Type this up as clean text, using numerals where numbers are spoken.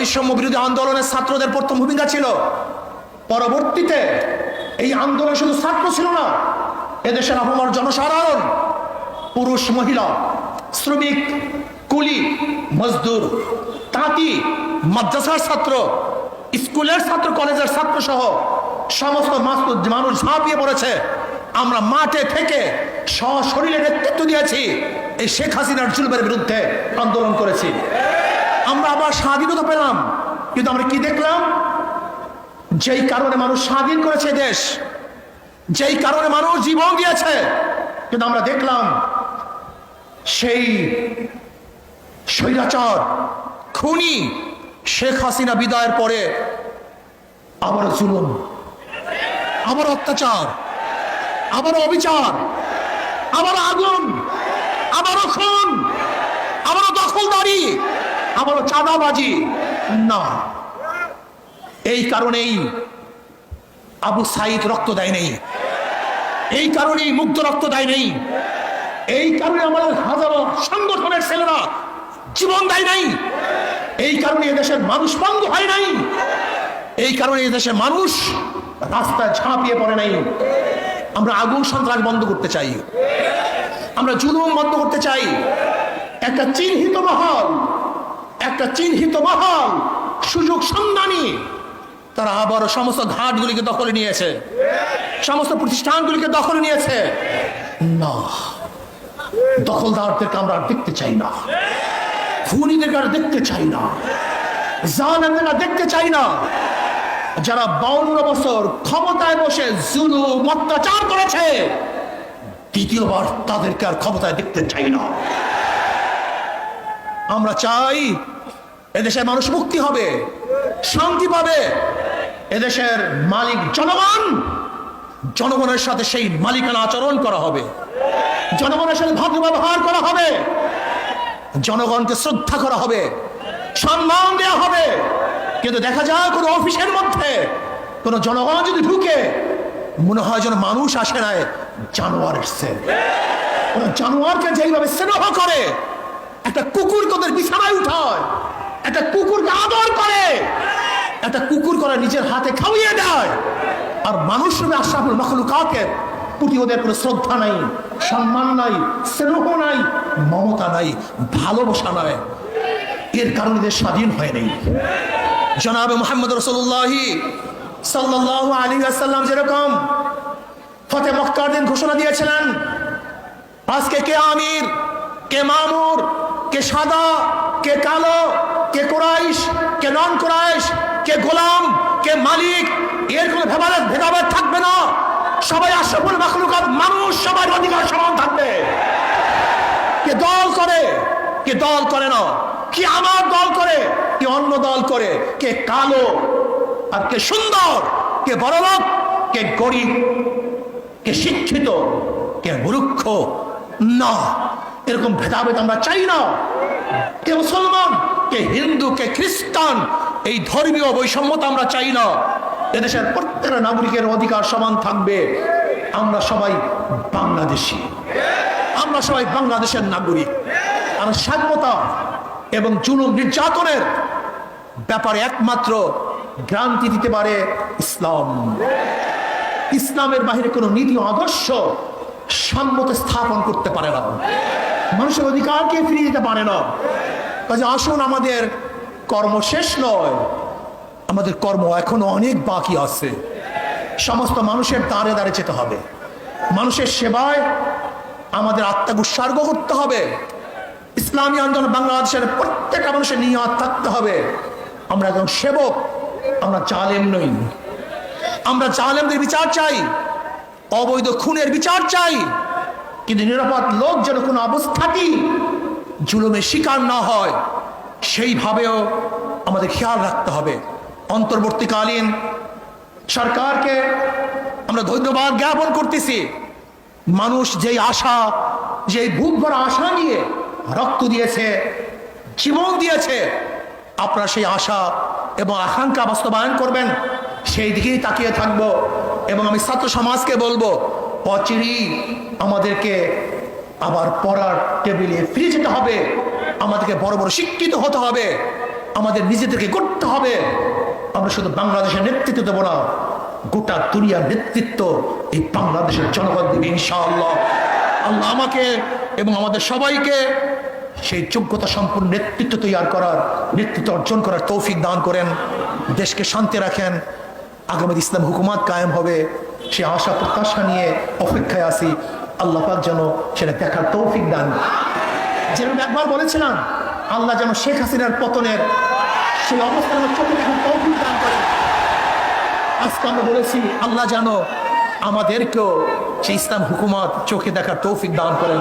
বৈষম্য বিরোধী আন্দোলনের ছাত্রদের প্রথম ভূমিকা ছিল। পরবর্তীতে এই আন্দোলন শুধু ছাত্র ছিল না, এদেশের আপামর জনসাধারণ, পুরুষ মহিলা, শ্রমিক, কুলি, মজদুর, তাঁতি, মাদ্রাসার ছাত্র, স্কুলের ছাত্র, কলেজের ছাত্র সহ সমস্ত মানুষ ঝাঁপিয়ে পড়েছে। আমরা মাঠে থেকে সশরীরে নেতৃত্ব দিয়েছি, এই শেখ হাসিনার জুলুমের বিরুদ্ধে আন্দোলন করেছি। আমরা আবার স্বাধীনতা পেলাম, কিন্তু আমরা কি দেখলাম? যেই কারণে মানুষ স্বাধীন করেছে দেশ, যেই কারণে মানুষ জীবন দিয়েছে, কিন্তু আমরা দেখলাম সেই স্বৈরাচার খুনি শেখ হাসিনা বিদায়ের পরে আবার জুলুম, আবার অত্যাচার, আবার অবিচার, আবার আগুন, আবারও খুন, আবারও দখলদারি, আবারও চাঁদাবাজি। না, এই কারণেই আবু সাইদ রক্ত দেয় নেই, এই কারণেই মুগ্ধ রক্ত দেয় নেই, এই কারণে আমাদের হাজারো সংগঠনের ছেলেরা জীবন দেয় নাই, এই কারণে এদেশের মানুষ বন্ধ হয় নাই, এই কারণে এদেশের মানুষ রাস্তায় ঝাঁপিয়ে পড়ে নাই। আমরা আগুন সন্ত্রাস বন্ধ করতে চাই, আমরা জুলুম বন্ধ করতে চাই। একটা চিহ্নিত মহল সুযোগ সন্ধানী, তারা আবার সমস্ত ঘাটগুলিকে দখলে নিয়েছে, সমস্ত প্রতিষ্ঠানগুলিকে দখলে নিয়েছে। না, দখলদারদেরকে আমরা দেখতে চাই না, খুনিদেরকে আর দেখতে চাই না, জালেমদেরকে দেখতে চাই না। যারা 52 বছর ক্ষমতায় বসে জুলুম অত্যাচার করেছে, দ্বিতীয়বার তাদেরকে আর ক্ষমতায় দেখতে চাই না। আমরা চাই এদেশের মানুষ মুক্তি হবে, শান্তি পাবে। এদেশের মালিক জনগণ, জনগণের সাথে সেই মালিকানা আচরণ করা হবে, জনগণের সাথে ভদ্র ব্যবহার করা হবে, জনগণকে শ্রদ্ধা করা হবে, সম্মান দেওয়া হবে। কিন্তু দেখা যায় কোনো অফিসের মধ্যে কোন জনগণ যদি ঢুকে, মনে হয় যেন মানুষ আসে নাই, জানোয়ার এসছে। জানোয়ারকে যেইভাবে স্নেহ করে, একটা কুকুর তোদের বিছানায় উঠায়, একটা কুকুরকে আদর করে, একটা কুকুর করে নিজের হাতে খাওয়িয়ে দেয়, আর মানুষ রূপে আশরাফুল মাখলুকাতের প্রতি ওদের কোনো শ্রদ্ধা নাই, সম্মান নাই, স্নেহ নাই, মমতা নাই, ভালোবাসা নাই। এর কারণে এদের স্বাধীন হয় নাই। জনাবে মুহাম্মদ রাসূলুল্লাহ সাল্লাল্লাহু আলাইহি ওয়াসাল্লাম যেরকম ফতে মক্কার দিন ঘোষণা দিয়েছিলেন, আজকে কে আমির, কে মামুর, কে সাদা, কে কালো, কে কুরাইশ, কে নন কুরাইশ, কে গোলাম, কে মালিক, এর কোনো ভেদাভেদ থাকবে না। সবাই আশরাফুল মাখলুকাত মানুষ, সবার অধিকার সমান থাকবে। কে দল করে, কে দল করে না, কি আমার দল করে, কে অন্য দল করে, কে কালো আর কে সুন্দর, কে বড়লোক, কে গরিব, কে শিক্ষিত, কে মূর্খ, না, এরকম ভেদাভেদ আমরা চাই না। কে মুসলমান, কে হিন্দু, কে খ্রিস্টান, এই ধর্মীয় বৈষম্যতা আমরা চাই না। এদেশের প্রত্যেকটা নাগরিকের অধিকার সমান থাকবে। আমরা সবাই বাংলাদেশী, আমরা সবাই বাংলাদেশের নাগরিক। আর স্বাধীনতা এবং জুলুম নির্যাতনের ব্যাপারে একমাত্র গ্রান্তি দিতে পারে ইসলাম। ইসলামের বাহিরে কোনো নীতি আদর্শ সম্মত স্থাপন করতে পারে না, মানুষের অধিকারকে ফিরিয়ে দিতে পারে না। কাজে আসুন, আমাদের কর্ম শেষ নয়, আমাদের কর্ম এখনো অনেক বাকি আছে। সমস্ত মানুষের দ্বারে দ্বারে যেতে হবে, মানুষের সেবায় আমাদের আত্মাকে উৎসর্গ করতে হবে। ইসলামী আন্দোলন বাংলাদেশের প্রত্যেকটা মানুষের নিয়ত থাকতে হবে, আমরা একজন সেবক, আমরা জালেম নই। আমরা জালেমদের বিচার চাই, অবৈধ খুনের বিচার চাই, কিন্তু নিরাপদ লোক যেন কোনো অবস্থাতেই জুলুমের শিকার না হয়, সেইভাবেও আমাদের খেয়াল রাখতে হবে। অন্তর্বর্তীকালীন সরকারকে আমরা ধন্যবাদ জ্ঞাপন করতেছি। মানুষ যেই আশা, যেই বুক ভরা আশা নিয়ে রক্ত দিয়েছে, জীবন দিয়েছে, আপনারা সেই আশা এবং আকাঙ্ক্ষা বাস্তবায়ন করবেন, সেই দিকেই তাকিয়ে থাকবো। এবং আমি ছাত্র সমাজকে বলবো, অচিরেই আমাদেরকে আবার পড়ার টেবিলে ফিরে যেতে হবে, আমাদেরকে বড় বড় শিক্ষিত হতে হবে, আমাদের নিজেদেরকে করতে হবে। আমরা শুধু বাংলাদেশের নেতৃত্ব দেবো না, গোটা দুনিয়ার নেতৃত্ব এই বাংলাদেশের জনগণ দিবে ইনশাআল্লাহ। আল্লাহ আমাকে এবং আমাদের সবাইকে সেই যোগ্যতা সম্পন্ন নেতৃত্ব তৈরি করার, নেতৃত্ব অর্জন করার তৌফিক দান করেন। দেশকে শান্তি রাখেন। আগামী ইসলাম হুকুমাত কায়েম হবে, সে আশা প্রত্যাশা নিয়ে অপেক্ষায় আছি। আল্লাহ পাক যেন সেটা দেখার তৌফিক দান। যেরকম একবার বলেছিলাম, আল্লাহ যেন শেখ হাসিনার পতনের সেই অবস্থান চোখে দেখার তৌফিক দান করেন। আজকে আমরা বলেছি আল্লাহ যেন আমাদেরকেও সেই ইসলাম হুকুমত চোখে দেখার তৌফিক দান করেন।